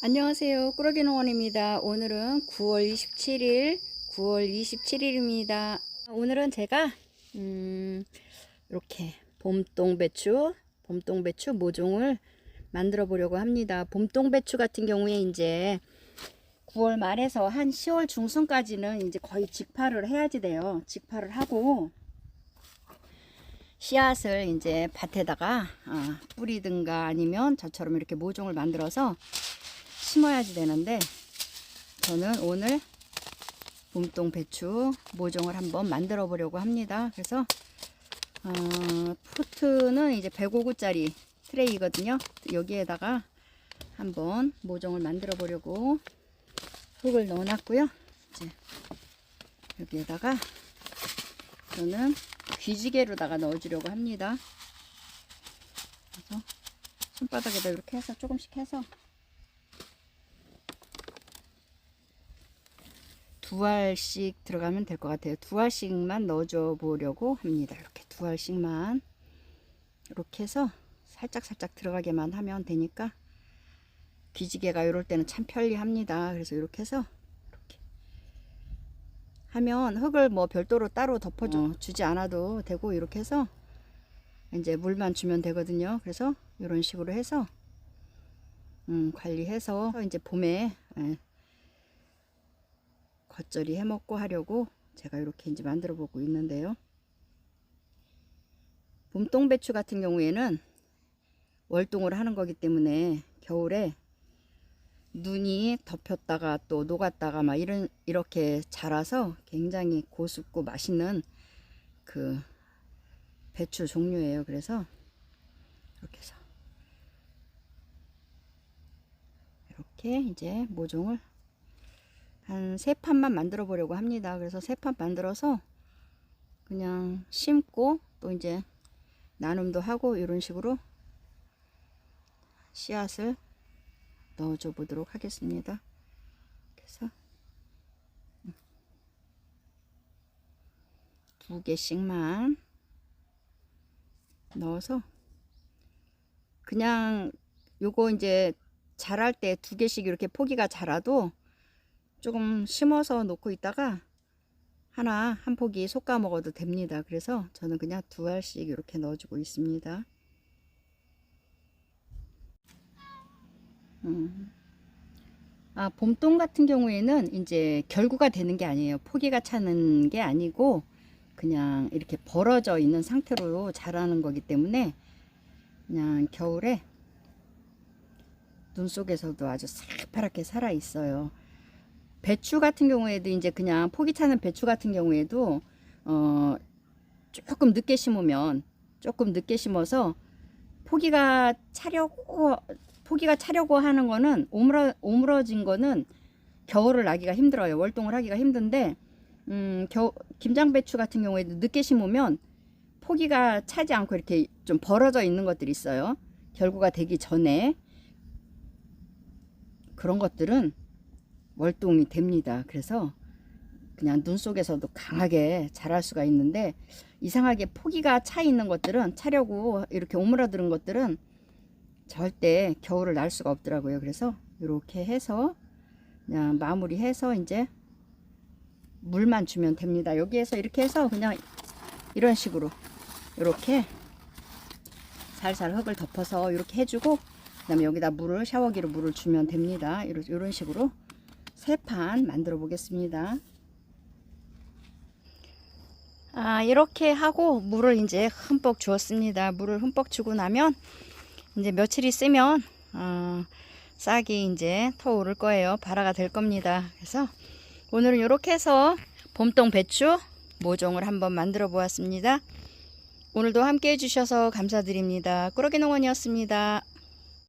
안녕하세요. 꾸러기 농원입니다. 오늘은 9월 27일입니다. 오늘은 제가 이렇게 봄동배추 모종을 만들어 보려고 합니다. 봄동배추 같은 경우에 이제 9월 말에서 한 10월 중순까지는 이제 거의 직파를 해야지 돼요. 직파를 하고 씨앗을 이제 밭에다가 뿌리든가 아니면 저처럼 이렇게 모종을 만들어서 심어야지 되는데, 저는 오늘 봄동 배추 모종을 한번 만들어 보려고 합니다. 그래서 포트는 이제 105구짜리 트레이거든요. 여기에다가 한번 모종을 만들어 보려고 흙을 넣어 놨고요. 이제 여기에다가 저는 귀지개로다가 넣어 주려고 합니다. 그래서 손바닥에다 이렇게 해서 조금씩 해서 두 알씩 들어가면 될 것 같아요. 두 알씩만 넣어줘 보려고 합니다. 이렇게 두 알씩만 이렇게 해서 살짝 들어가게만 하면 되니까 귀지개가 이럴 때는 참 편리합니다. 그래서 이렇게 해서 이렇게 하면 흙을 뭐 별도로 따로 덮어주지 않아도 되고, 이렇게 해서 이제 물만 주면 되거든요. 그래서 이런 식으로 해서 관리해서 이제 봄에 겉절이 해먹고 하려고 제가 이렇게 이제 만들어 보고 있는데요. 봄동배추 같은 경우에는 월동을 하는 거기 때문에 겨울에 눈이 덮였다가 또 녹았다가 막 이렇게 자라서 굉장히 고습고 맛있는 그 배추 종류예요. 그래서 이렇게 해서 이렇게 이제 모종을 한 3판만 만들어 보려고 합니다. 그래서 3판 만들어서 그냥 심고 또 이제 나눔도 하고 이런 식으로 씨앗을 넣어줘 보도록 하겠습니다. 그래서 2개씩만 넣어서 그냥 요거 이제 자랄 때 2개씩 이렇게 포기가 자라도 조금 심어서 놓고 있다가 한 포기 솎아 먹어도 됩니다. 그래서 저는 그냥 2알씩 이렇게 넣어주고 있습니다. 봄동 같은 경우에는 이제 결구가 되는 게 아니에요. 포기가 차는 게 아니고 그냥 이렇게 벌어져 있는 상태로 자라는 거기 때문에 그냥 겨울에 눈 속에서도 아주 새파랗게 살아 있어요. 배추 같은 경우에도 이제 그냥 포기 차는 배추 같은 경우에도 조금 늦게 심어서 포기가 차려고 하는 거는 오므러진 거는 겨울을 나기가 힘들어요. 월동을 하기가 힘든데 김장배추 같은 경우에도 늦게 심으면 포기가 차지 않고 이렇게 좀 벌어져 있는 것들이 있어요. 결구가 되기 전에 그런 것들은 월동이 됩니다. 그래서 그냥 눈 속에서도 강하게 자랄 수가 있는데, 이상하게 포기가 차 있는 것들은, 차려고 이렇게 오므라드는 것들은 절대 겨울을 날 수가 없더라고요. 그래서 이렇게 해서 그냥 마무리해서 이제 물만 주면 됩니다. 여기에서 이렇게 해서 그냥 이런 식으로 이렇게 살살 흙을 덮어서 이렇게 해주고, 그 다음에 여기다 샤워기로 물을 주면 됩니다. 이런 식으로 3판 만들어 보겠습니다. 이렇게 하고 물을 이제 흠뻑 주었습니다. 물을 흠뻑 주고 나면 이제 며칠 있으면 싹이 이제 터오를 거예요. 발화가 될 겁니다. 그래서 오늘은 이렇게 해서 봄동 배추 모종을 한번 만들어 보았습니다. 오늘도 함께 해주셔서 감사드립니다. 꾸러기 농원이었습니다.